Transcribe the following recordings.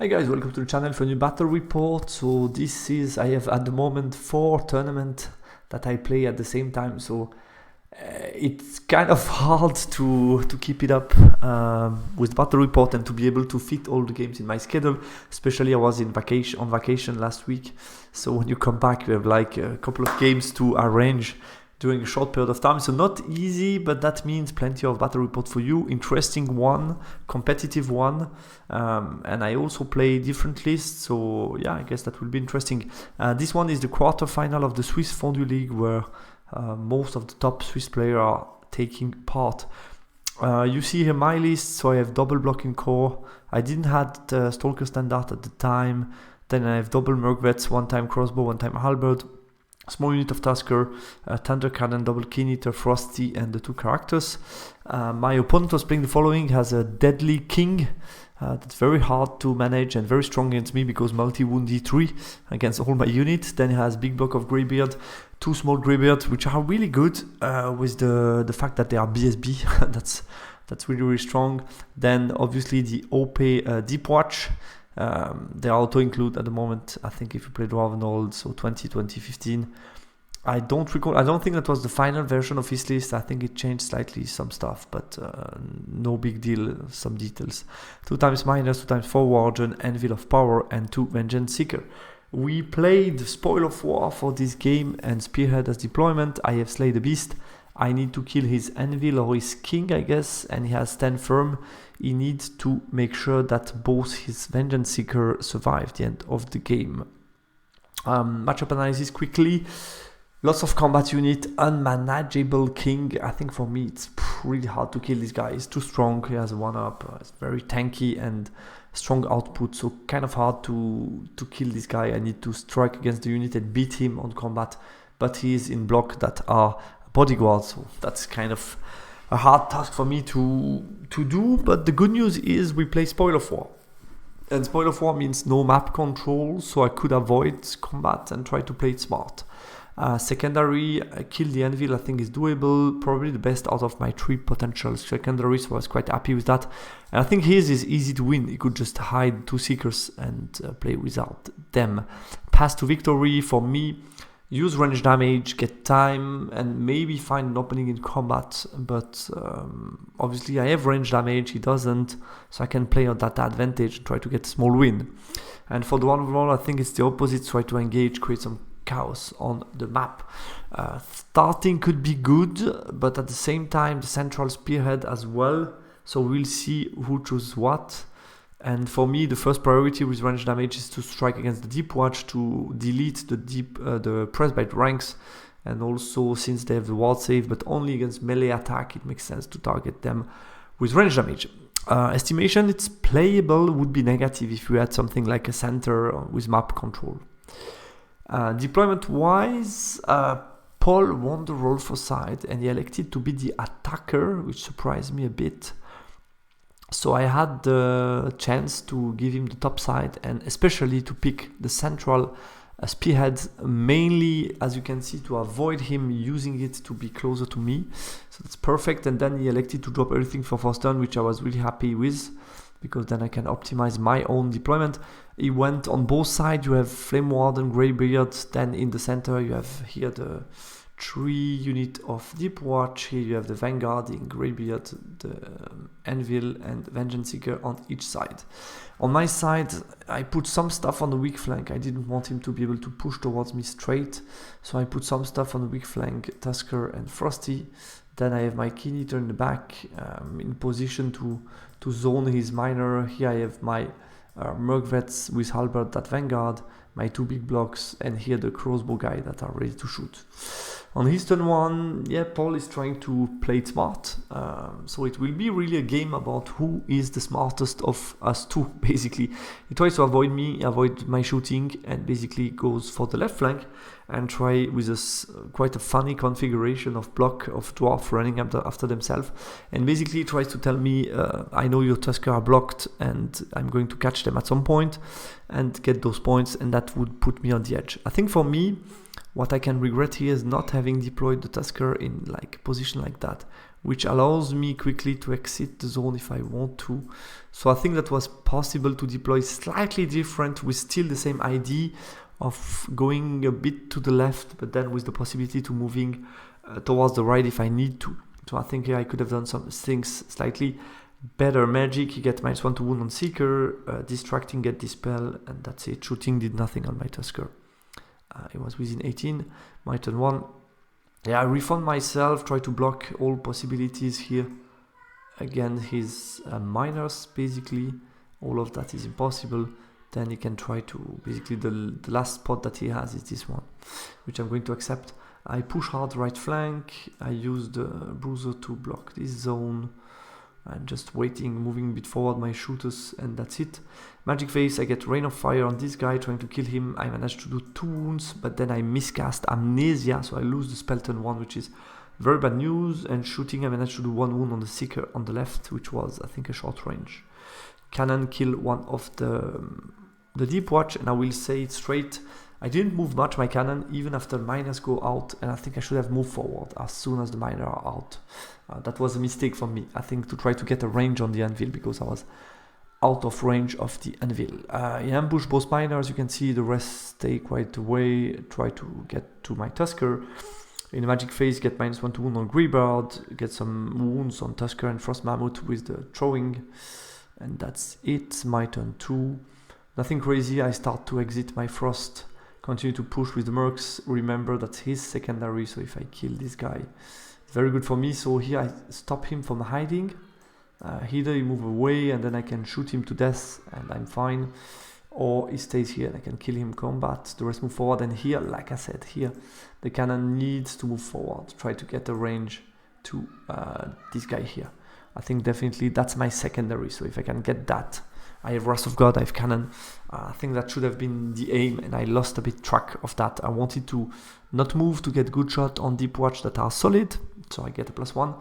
guys, welcome to the channel for a new battle report. So this is, I have at the moment 4 tournaments that I play at the same time, so it's kind of hard to keep it up with battle report and to be able to fit all the games in my schedule. Especially I was on vacation last week, so when you come back you have like a couple of games to arrange during a short period of time, so not easy, but that means plenty of battle report for you. Interesting one, competitive one, and I also play different lists, so yeah, I guess that will be interesting. This one is the quarter-final of the Swiss Fondue League, where most of the top Swiss players are taking part. You see here my list, so I have double blocking core. I didn't have the Stalker Standard at the time. Then I have double Mergvets, one time crossbow, one time halberd. Small unit of Tusker, Thunder Cannon, double Keen Eater, Frosty, and the 2 characters. My opponent was playing the following: has a Deadly King. That's very hard to manage and very strong against me because multi-wound D3 against all my units. Then he has big block of Greybeard, 2 small Greybeards, which are really good with the fact that they are BSB. that's really, really strong. Then obviously the OP Deep Watch. They auto include at the moment, I think if you play Dwarven old, so 2015. I don't think that was the final version of his list. I think it changed slightly some stuff, but no big deal, some details. 2 times Miners, 2 times 4 Warden, Anvil of Power, and 2 Vengeance Seeker. We played Spoil of War for this game and Spearhead as deployment. I have Slay the Beast. I need to kill his Anvil or his King, I guess, and he has 10 firm. He needs to make sure that both his Vengeance Seeker survive the end of the game. Matchup analysis quickly. Lots of combat unit, unmanageable King. I think for me it's pretty hard to kill this guy. He's too strong, he has a 1-up, it's very tanky and strong output, so kind of hard to kill this guy. I need to strike against the unit and beat him on combat, but he is in block that are bodyguards, so that's kind of a hard task for me to do. But the good news is we play Spoil of War, and Spoil of War means no map control, so I could avoid combat and try to play it smart. Secondary, kill the Anvil, I think is doable, probably the best out of my 3 potential secondaries, so I was quite happy with that. And I think his is easy to win. You could just hide 2 Seekers and play without them. Pass to victory for me. Use range damage, get time, and maybe find an opening in combat. But obviously I have range damage, he doesn't, so I can play on that advantage and try to get a small win. And for the one overall, I think it's the opposite. Try to engage, create some chaos on the map. Starting could be good, but at the same time the central Spearhead as well. So we'll see who chooses what. And for me, the first priority with range damage is to strike against the Deep Watch to delete the Presbyte ranks. And also, since they have the ward save, but only against melee attack, it makes sense to target them with range damage. Estimation, it's playable, would be negative if we had something like a center with map control. Deployment-wise, Paul won the role for side, and he elected to be the attacker, which surprised me a bit. So I had the chance to give him the top side and especially to pick the central Spearhead, mainly, as you can see, to avoid him using it to be closer to me. So that's perfect. And then he elected to drop everything for first turn, which I was really happy with, because then I can optimize my own deployment. He went on both sides. You have Flame Warden, Greybeard, then in the center you have here the 3 unit of Deep Watch. Here you have the Vanguard in Greybeard, the Anvil, and Vengeance Seeker on each side. On my side, I put some stuff on the weak flank. I didn't want him to be able to push towards me straight, so I put some stuff on the weak flank, Tusker and Frosty. Then I have my Keen Eater in the back, in position to zone his miner. Here I have my Mergvets with Halberd that Vanguard, my 2 big blocks, and here the crossbow guy that are ready to shoot. On his turn 1, yeah, Paul is trying to play it smart. So it will be really a game about who is the smartest of us 2, basically. He tries to avoid me, avoid my shooting, and basically goes for the left flank and try with quite a funny configuration of block of dwarf running after themselves. And basically tries to tell me, I know your Tusker are blocked and I'm going to catch them at some point and get those points, and that would put me on the edge. I think for me, what I can regret here is not having deployed the Tusker in like a position like that, which allows me quickly to exit the zone if I want to. So I think that was possible to deploy slightly different with still the same idea of going a bit to the left, but then with the possibility to moving towards the right if I need to. So I think here I could have done some things slightly better. Magic, you get -1 to wound on Seeker, distracting, get dispel, and that's it. Shooting did nothing on my Tusker. It was within 18, my turn 1. Yeah, I refund myself, try to block all possibilities here. Again, his miners, basically, all of that is impossible. Then he can try to, basically the last spot that he has is this one, which I'm going to accept. I push hard right flank, I use the bruiser to block this zone. I'm just waiting, moving a bit forward my shooters, and that's it. Magic Face, I get Rain of Fire on this guy, trying to kill him. I managed to do 2 wounds, but then I miscast Amnesia, so I lose the spell turn 1, which is very bad news. And shooting, I managed to do 1 wound on the Seeker on the left, which was, I think, a short range. Cannon kill one of the Deep Watch, and I will say it straight, I didn't move much my cannon, even after miners go out, and I think I should have moved forward as soon as the miners are out. That was a mistake for me, I think, to try to get a range on the anvil, because I was out of range of the anvil. He ambushed both miners, you can see the rest stay quite away, try to get to my Tusker. In the Magic Phase, get -1 to wound on Greybird, get some wounds on Tusker and Frost Mammoth with the throwing, and that's it. My turn 2. Nothing crazy, I start to exit my Frost, continue to push with the Mercs. Remember that's his secondary, so if I kill this guy, it's very good for me. So here I stop him from hiding. Either he move away and then I can shoot him to death and I'm fine, or he stays here and I can kill him combat. The rest move forward, and here, like I said, here the cannon needs to move forward, try to get a range to this guy here. I think definitely that's my secondary, so if I can get that, I have Wrath of God, I have cannon. I think that should have been the aim, and I lost a bit track of that. I wanted to not move to get good shot on Deep Watch that are solid, so I get a +1,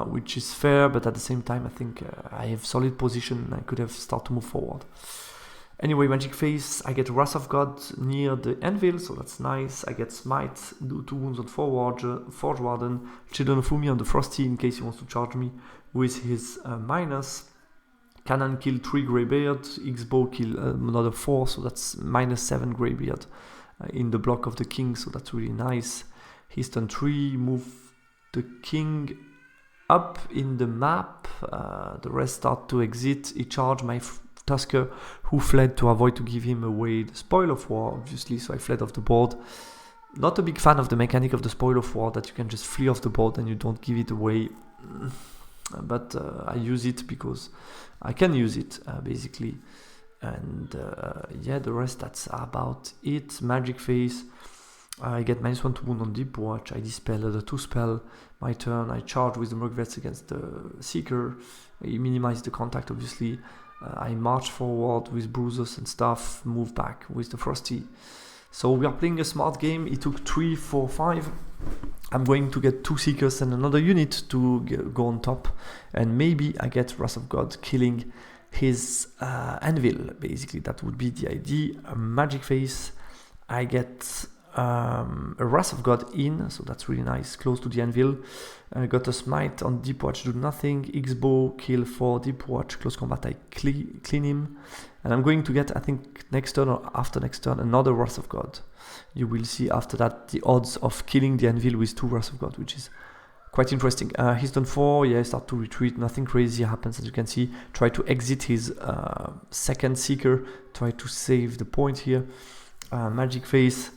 which is fair, but at the same time I think I have solid position and I could have started to move forward. Anyway, Magic Phase, I get Wrath of God near the Anvil, so that's nice. I get Smite, do 2 wounds on Forge Warden, Children of Umi on the Frosty in case he wants to charge me with his minus. Cannon kill 3 Greybeard, X-Bow kill another 4, so that's -7 Greybeard in the block of the King, so that's really nice. His turn 3, move the King up in the map, the rest start to exit. He charged my Tusker, who fled to avoid to give him away the Spoil of War, obviously, so I fled off the board. Not a big fan of the mechanic of the Spoil of War, that you can just flee off the board and you don't give it away. But I use it because I can use it, basically. And yeah, the rest, that's about it. Magic Phase, I get -1 to wound on Deep Watch, I dispel the 2 spell. My turn, I charge with the Murkvets against the Seeker. I minimize the contact, obviously. I march forward with bruises and stuff, move back with the Frosty. So we are playing a smart game. It took 3, 4, 5. I'm going to get 2 Seekers and another unit to go on top, and maybe I get Wrath of God killing his anvil, basically. That would be the idea. A Magic Phase, I get a Wrath of God in, so that's really nice, close to the anvil. I got a Smite on Deep Watch, do nothing. X-Bow, kill 4 Deep Watch, close combat, I clean him. And I'm going to get, I think, next turn or after next turn, another Wrath of God. You will see after that the odds of killing the anvil with 2 Wrath of God, which is quite interesting. He's done 4, yeah, start to retreat, nothing crazy happens, as you can see. Try to exit his second Seeker, try to save the point here. Magic Phase,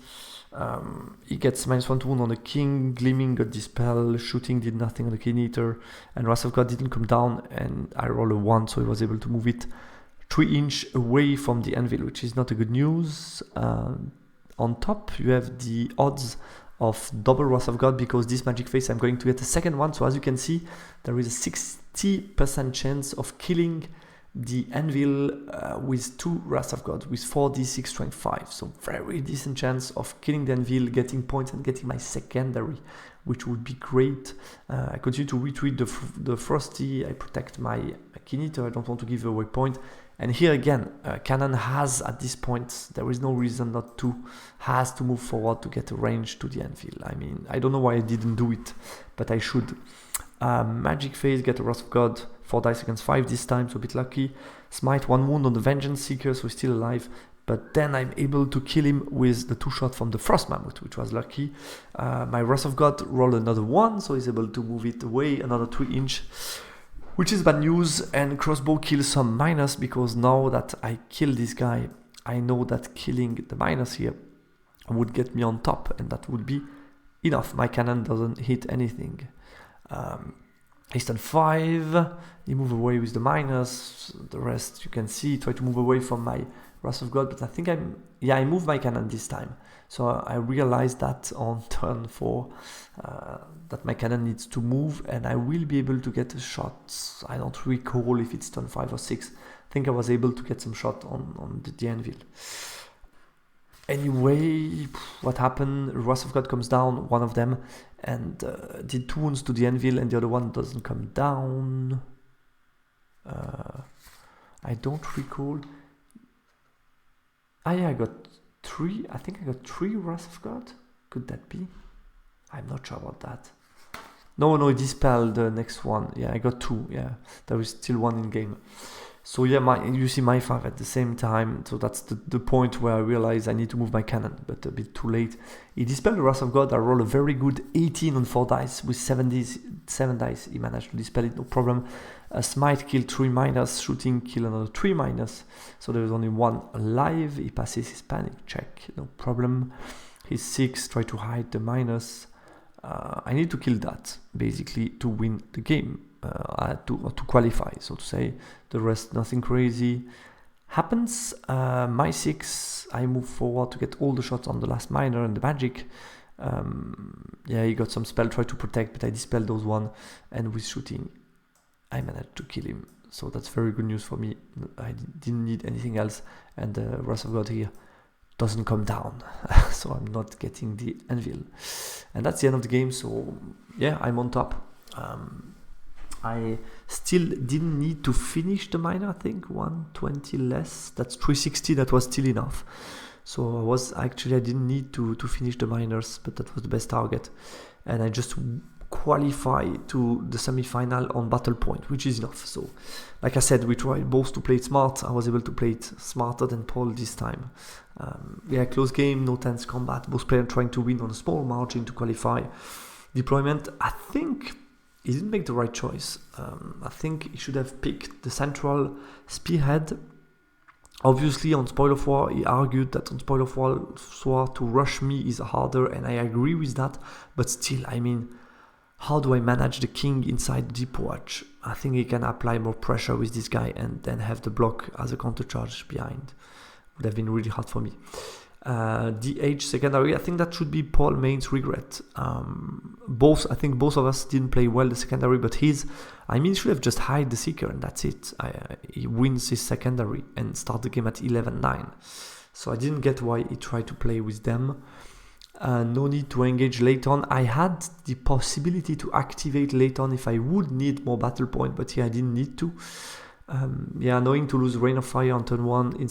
he gets -1 to wound on the King, Gleaming got dispel, Shooting did nothing on the Keen Eater, and Wrath of God didn't come down, and I roll a 1, so he was able to move it 3 inches away from the anvil, which is not a good news. On top, you have the odds of double Wrath of God, because this Magic Phase I'm going to get a second one, so as you can see, there is a 60% chance of killing the anvil with 2 Wrath of God, with 4d6 strength 5, so very decent chance of killing the anvil, getting points and getting my secondary, which would be great. I continue to retreat the Frosty, I protect my Keen Eater, I don't want to give away point, And here again, Cannon has at this point, there is no reason not to, has to move forward to get a range to the anvil. I mean, I don't know why I didn't do it, but I should. Magic Phase, get a Wrath of God, 4 dice against 5 this time, so a bit lucky. Smite, 1 wound on the Vengeance Seeker, so he's still alive. But then I'm able to kill him with the 2-shot from the Frost Mammoth, which was lucky. My Wrath of God rolled another 1, so he's able to move it away another 3-inch. Which is bad news, and crossbow kills some miners, because now that I kill this guy, I know that killing the miners here would get me on top, and that would be enough. My cannon doesn't hit anything. He's done 5, he move away with the miners, the rest you can see, try to move away from my Wrath of God, but I think I moved my cannon this time. So I realized that on turn 4, that my cannon needs to move, and I will be able to get a shot. I don't recall if it's turn 5 or 6. I think I was able to get some shot on the anvil. Anyway, what happened? Wrath of God comes down, one of them, and did 2 wounds to the anvil, and the other one doesn't come down. I don't recall. Yeah, I got 3. I think I got 3 Wrath of God. Could that be? I'm not sure about that. No, it dispelled the next one. Yeah, I got 2. Yeah, there is still 1 in game. So yeah, you see my 5 at the same time. So that's the point where I realize I need to move my cannon, but a bit too late. He dispelled the Wrath of God. I rolled a very good 18 on 4 dice with 7 dice. He managed to dispel it, no problem. Smite killed 3 miners, shooting killed another 3 miners. So there is only 1 alive. He passes his panic check, no problem. He's 6, try to hide the miners. I need to kill that, basically, to win the game. To qualify, so to say. The rest, nothing crazy happens. My 6, I move forward to get all the shots on the last miner and the magic. Yeah, he got some spell, try to protect, but I dispelled those 1, and with shooting, I managed to kill him. So that's very good news for me. I didn't need anything else, and the Wrath of God here doesn't come down, so I'm not getting the anvil. And that's the end of the game, so yeah, I'm on top. I still didn't need to finish the miner, I think, 120 less, that's 360, that was still enough. So I didn't need to finish the miners, but that was the best target. And I just qualify to the semi-final on battle point, which is enough. So, like I said, we tried both to play it smart. I was able to play it smarter than Paul this time. Yeah, close game, no tense combat, both players trying to win on a small margin to qualify. Deployment, I think he didn't make the right choice. I think he should have picked the central spearhead. Obviously, on Spoil of War, he argued that on Spoil of War to rush me is harder, and I agree with that. But still, I mean, how do I manage the king inside the Deep Watch? I think he can apply more pressure with this guy and then have the block as a counter charge behind. Would have been really hard for me. DH secondary, I think that should be Paul Main's regret. I think both of us didn't play well the secondary, but he should have just hide the Seeker and that's it. He wins his secondary and start the game at 11-9. So I didn't get why he tried to play with them. No need to engage late on. I had the possibility to activate late on if I would need more battle point, but here I didn't need to. Knowing to lose Rain of Fire on turn 1 in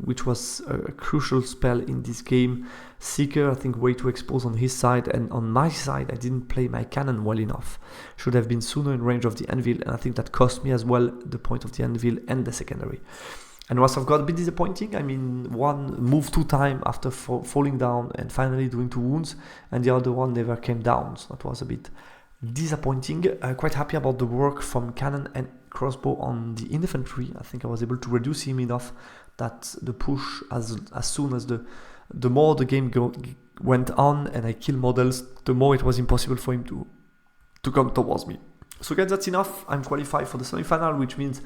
which was a crucial spell in this game. Seeker, I think, way too exposed on his side, and on my side, I didn't play my cannon well enough. Should have been sooner in range of the anvil, and I think that cost me as well the point of the anvil and the secondary. And Wrath of God, a bit disappointing. I mean, one moved 2 times after falling down and finally doing 2 wounds, and the other one never came down, so that was a bit disappointing. Quite happy about the work from cannon and crossbow on the infantry. I think I was able to reduce him enough that the push, as soon as the more the game went on and I killed models, the more it was impossible for him to come towards me. So guys, that's enough. I'm qualified for the semi-final, which means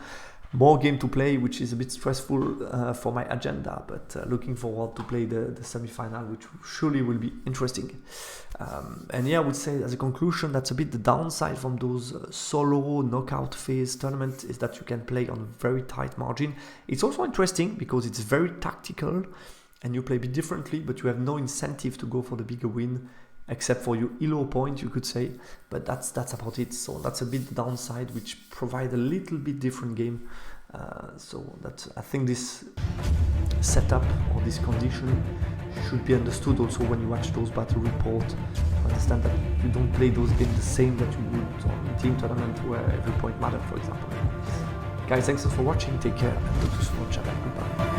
more game to play, which is a bit stressful for my agenda, but looking forward to play the semi-final, which surely will be interesting. And yeah, I would say as a conclusion, that's a bit the downside from those solo knockout phase tournament, is that you can play on a very tight margin. It's also interesting because it's very tactical and you play a bit differently, but you have no incentive to go for the bigger win, except for your elo point, you could say, but that's about it. So that's a bit the downside, which provide a little bit different game. So that I think this setup or this condition should be understood also when you watch those battle reports, to understand that you don't play those games the same that you would on a team tournament where every point matters, for example. Guys, thanks for watching, take care, and talk to you soon on chat. Goodbye.